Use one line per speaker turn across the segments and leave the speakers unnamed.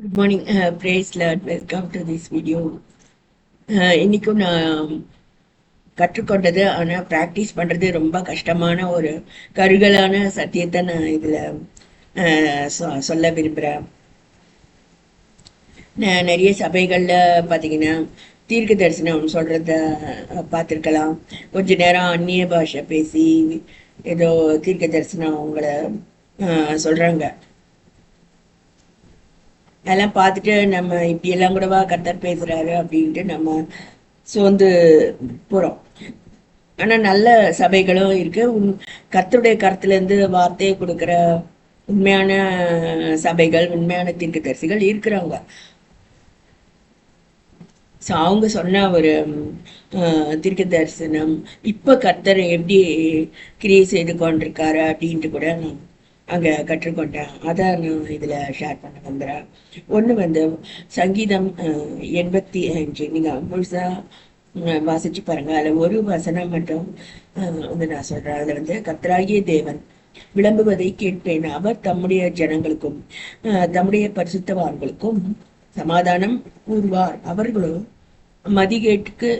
Good morning. Praise Lord. Welcome to this video. இன்னைக்கும் நான் கற்றுக்கொண்டது, ஆனால் ப்ராக்டிஸ் பண்ணுறது ரொம்ப கஷ்டமான ஒரு கருகலான சத்தியத்தை நான் இதில் சொல்ல விரும்புகிறேன். நான் நிறைய சபைகளில் பார்த்தீங்கன்னா தீர்க்க தரிசனம் சொல்கிறத பார்த்துருக்கலாம். கொஞ்ச நேரம் அந்நிய பாஷை பேசி ஏதோ தீர்க்க தரிசனம் அவங்கள சொல்கிறாங்க. அதெல்லாம் பார்த்துட்டு நம்ம இப்படியெல்லாம் கூடவா கர்த்தர் பேசுறாரு அப்படின்ட்டு நம்ம சோர்ந்து போறோம். ஆனா நல்ல சபைகளும் இருக்கு. கர்த்தருடைய கருத்துல இருந்து வார்த்தையை கொடுக்கிற உண்மையான சபைகள், உண்மையான தீர்க்கதரிசிகள் இருக்கிறாங்க. ஸோ அவங்க சொன்ன ஒரு தீர்க்க தரிசனம் இப்ப கர்த்தர் எப்படி கிரியை செய்து கொண்டிருக்காரு அப்படின்ட்டு கூட நான் அங்க கற்றுக்கொண்டேன். அதை நான் இதுல ஷேர் பண்ண வந்துறேன். ஒண்ணு வந்து சங்கீதம் 85 நீங்க முழுசா வாசிச்சு பாருங்க. அதுல ஒரு வசனம் மட்டும் வந்து நான் சொல்றேன். அதுல வந்து கர்த்தராகிய தேவன் விளம்புவதை கேட்பேன், அவர் தம்முடைய ஜனங்களுக்கும் தம்முடைய பரிசுத்தவான்களுக்கும் சமாதானம் கூறுவார், அவர்களோ மதிகேட்டுக்கு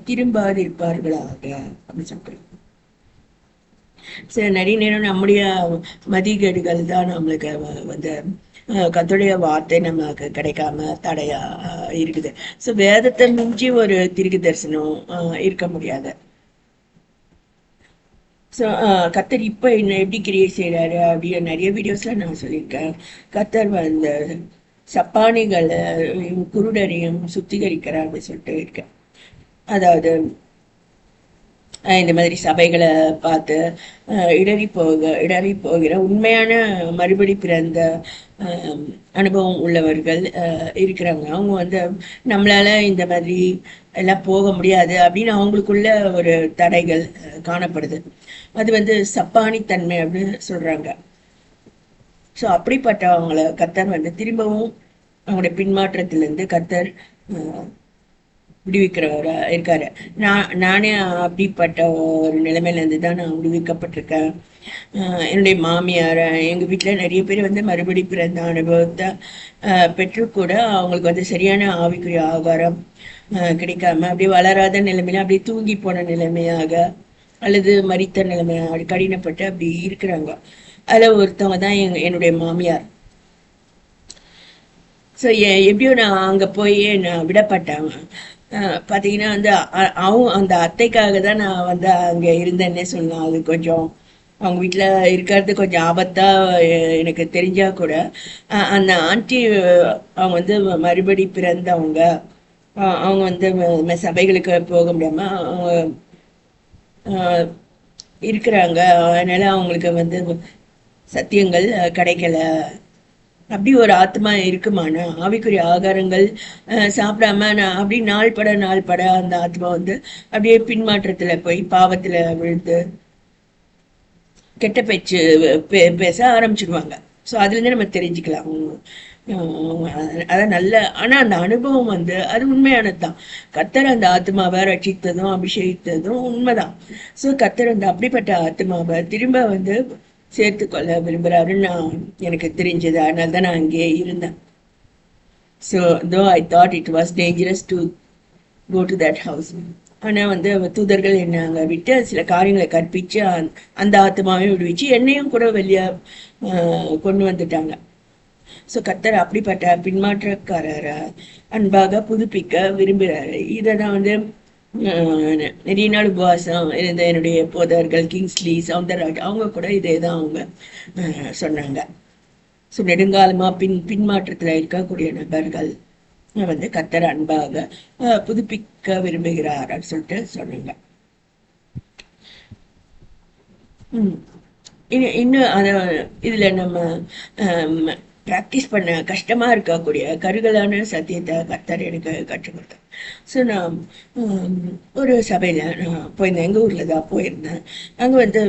திரும்பாதிருப்பார்களாக அப்படின்னு சொல்றேன். நிறைய நேரம் நம்முடைய மதிகேடுகள் தான் நம்மளுக்கு வந்து கர்த்தருடைய வார்த்தை நமக்கு கிடைக்காம தடையா இருக்குது. ஸோ வேதத்தை மிஞ்சி ஒரு தீர்க்க தரிசனம் இருக்க முடியாது. ஸோ கர்த்தர் இப்ப என்ன எப்படி கிரியை செய்யறாரு அப்படின்னு நிறைய வீடியோஸ்ல நான் சொல்லியிருக்கேன். கர்த்தர் வந்து சப்பானிகளை குருடரையும் சுத்திகரிக்கிறார் அப்படின்னு சொல்லிட்டு இருக்கேன். அதாவது இந்த மாதிரி சபைகளை பார்த்து இடறி போகிற உண்மையான மறுபடி பிறந்த அனுபவம் உள்ளவர்கள் இருக்கிறாங்க. அவங்க வந்து நம்மளால இந்த மாதிரி எல்லாம் போக முடியாது அப்படின்னு அவங்களுக்குள்ள ஒரு தடைகள் காணப்படுது. அது வந்து சப்பானித்தன்மை அப்படின்னு சொல்றாங்க. ஸோ அப்படிப்பட்டவங்களை கர்த்தர் வந்து திரும்பவும் அவங்களுடைய பின்மாற்றத்திலிருந்து கர்த்தர் விடுவிக்கிறவரா இருக்காரு. நானே அப்படிப்பட்ட ஒரு நிலைமையில இருந்து தான் நான் விடுவிக்கப்பட்டிருக்கேன். என்னுடைய மாமியார், எங்க வீட்டுல நிறைய பேர் வந்து மறுபடி பிறந்த அனுபவத்தை பெற்று கூட அவங்களுக்கு வந்து சரியான ஆவிக்குரிய ஆகாரம் கிடைக்காம அப்படியே வளராத நிலைமையில அப்படியே தூங்கி போன நிலைமையாக அல்லது மரித்த நிலைமையாக கடினப்பட்டு அப்படி இருக்கிறாங்க. அதுல ஒருத்தவங்க தான் என்னுடைய மாமியார். ஸோ எப்படியோ நான் அங்க போய் நான் விடப்பட்டேன். பாத்தீங்கன்னா வந்து அவங்க அந்த அத்தைக்காக தான் நான் வந்து அங்க இருந்தேன்னே சொல்லலாம். அது கொஞ்சம் அவங்க வீட்டுல இருக்கிறது கொஞ்சம் ஆபத்தா எனக்கு தெரிஞ்சா கூட அந்த ஆண்டி அவங்க வந்து மறுபடி பிறந்தவங்க. அவங்க வந்து சபைகளுக்கு போக முடியாம அவங்க இருக்கிறாங்க. அதனால அவங்களுக்கு வந்து சத்தியங்கள் கிடைக்கல. அப்படி ஒரு ஆத்மா இருக்குமானா ஆவிக்குரிய ஆகாரங்கள் சாப்பிடாம நான் அப்படி நாள் பட அந்த ஆத்மா வந்து அப்படியே பின்மாற்றத்துல போய் பாவத்துல விழுந்து கெட்ட பேச்சு பேச ஆரம்பிச்சிடுவாங்க. ஸோ அதுல இருந்து நம்ம தெரிஞ்சுக்கலாம். அதான் நல்ல. ஆனா அந்த அனுபவம் வந்து அது உண்மையானதுதான். கர்த்தர் அந்த ஆத்மாவை ரட்சித்ததும் அபிஷேகித்ததும் உண்மைதான். ஸோ கர்த்தர் அந்த அப்படிப்பட்ட ஆத்மாவை திரும்ப வந்து சேர்த்து கொள்ள விரும்புறாருன்னு நான் எனக்கு தெரிஞ்சது. அதனால தான் நான் அங்கேயே இருந்தேன். So though I thought it was dangerous to go to that house. ஆனா வந்து தூதர்கள் என்ன அங்க விட்டு சில காரியங்களை கற்பிச்சு அந்த ஆத்மாவையும் விடுவிச்சு என்னையும் கூட வெளியே கொண்டு வந்துட்டாங்க. ஸோ கர்த்தர் அப்படிப்பட்ட பின்மாற்றக்காரரை அன்பாக புதுப்பிக்க விரும்புகிறாரு. இதை தான் வந்து நிறைய நாள் உபவாசம் இருந்த என்னுடைய போதர்கள் கிங்ஸ்லி சவுந்தரராஜ் அவங்க கூட இதே தான் அவங்க சொன்னாங்க. ஸோ நெடுங்காலமா பின்மாற்றத்துல இருக்கக்கூடிய நபர்கள் வந்து கர்த்தர் அன்பாக புதுப்பிக்க விரும்புகிறார் அப்படின்னு சொல்லிட்டு சொன்னாங்க. இன்னும் அத இதுல நம்ம ப்ராக்டிஸ் பண்ண கஷ்டமா இருக்கக்கூடிய கருகலான சத்தியத்தை கர்த்தர் எனக்கு கற்றுக் கொடுத்தார். ஸோ நான் ஒரு சபையில நான் போயிருந்தேன். எங்க ஊர்ல தான் போயிருந்தேன். அங்க வந்து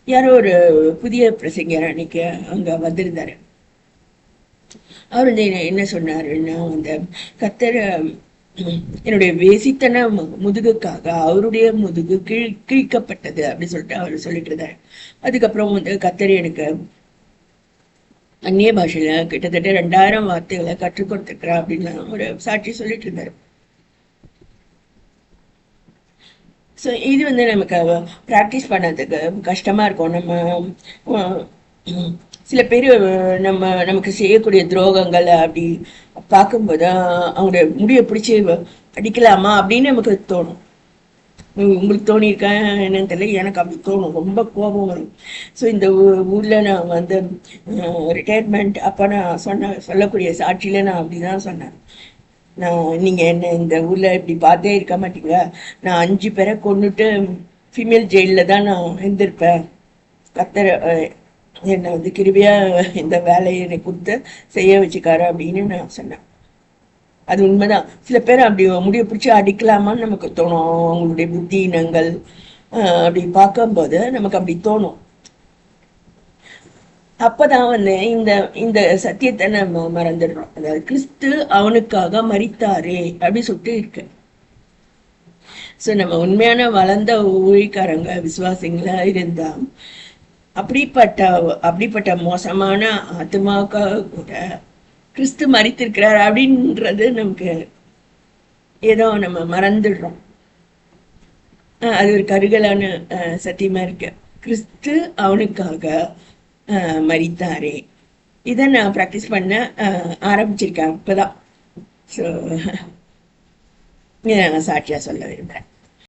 யாரோ ஒரு புதிய பிரசங்கர் அன்னைக்கு அங்க வந்திருந்தாரு. அவர் வந்து என்ன சொன்னாருன்னா வந்து கர்த்தர் என்னுடைய வேசித்தன முதுகுக்காக அவருடைய முதுகு கிழிக்கப்பட்டது அப்படின்னு சொல்லிட்டு அவர் சொல்லிட்டு இருந்தாரு. அதுக்கப்புறம் வந்து கர்த்தர் எனக்கு அந்நிய பாஷையில கிட்டத்தட்ட 2000 வார்த்தைகளை கற்றுக் கொடுத்துருக்கிறா அப்படின்னு ஒரு சாட்சி சொல்லிட்டு இருந்தாரு. ஸோ இது நமக்கு ப்ராக்டிஸ் பண்ணதுக்கு கஷ்டமா இருக்கும். நம்ம சில பேர் நமக்கு செய்யக்கூடிய துரோகங்கள் அப்படி பார்க்கும்போது அவங்களுடைய முடியை பிடிச்சி அடிக்கலாமா அப்படின்னு நமக்கு தோணும். உங்களுக்கு தோணியிருக்கா என்னன்னு தெரியல, எனக்கு அப்படி தோணும், ரொம்ப கோபம் வரும். ஸோ இந்த ஊர்ல நான் ரிட்டையர்மெண்ட் அப்போ நான் சொல்லக்கூடிய சாட்சியில நான் அப்படிதான் சொன்னேன். நீங்க என்ன இந்த ஊர்ல இப்படி பார்த்தே இருக்க மாட்டீங்க, நான் 5 பேரை கொண்டுட்டு ஃபீமேல் ஜெயில தான் நான் இருந்திருப்பேன். கத்தர் என்னை கிருபியா இந்த வேலையை என்னை கொடுத்து செய்ய வச்சுக்காரு அப்படின்னு நான் சொன்னேன். அது உண்மைதான். சில பேர் அப்படி முடிய பிடிச்சி அடிக்கலாமான்னு நமக்கு தோணும். அவங்களுடைய புத்தியினங்கள் அப்படி பார்க்கும்போது நமக்கு அப்படி தோணும். அப்பதான் இந்த இந்த சத்தியத்தை நம்ம மறந்துடுறோம். அதாவது கிறிஸ்து அவனுக்காக மரித்தாரே அப்படி சொல்லிட்டு இருக்கு. சோ நம்ம உண்மையான வளர்ந்த ஊழிக்காரங்க விசுவாசிங்களா இருந்தா அப்படிப்பட்ட மோசமான ஆத்மாவுக்காக கூட கிறிஸ்து மரித்திருக்கிறார் அப்படின்றது நமக்கு ஏதோ நம்ம மறந்துடுறோம். அது ஒரு கருகலான சத்தியமா இருக்கு. கிறிஸ்து அவனுக்காக மரித்தாரே. இதை நான் ப்ராக்டிஸ் பண்ண ஆரம்பிச்சிருக்கேன் இப்பதான். ஸோ இதை நான் சாட்சியா சொல்ல விரும்புறேன்.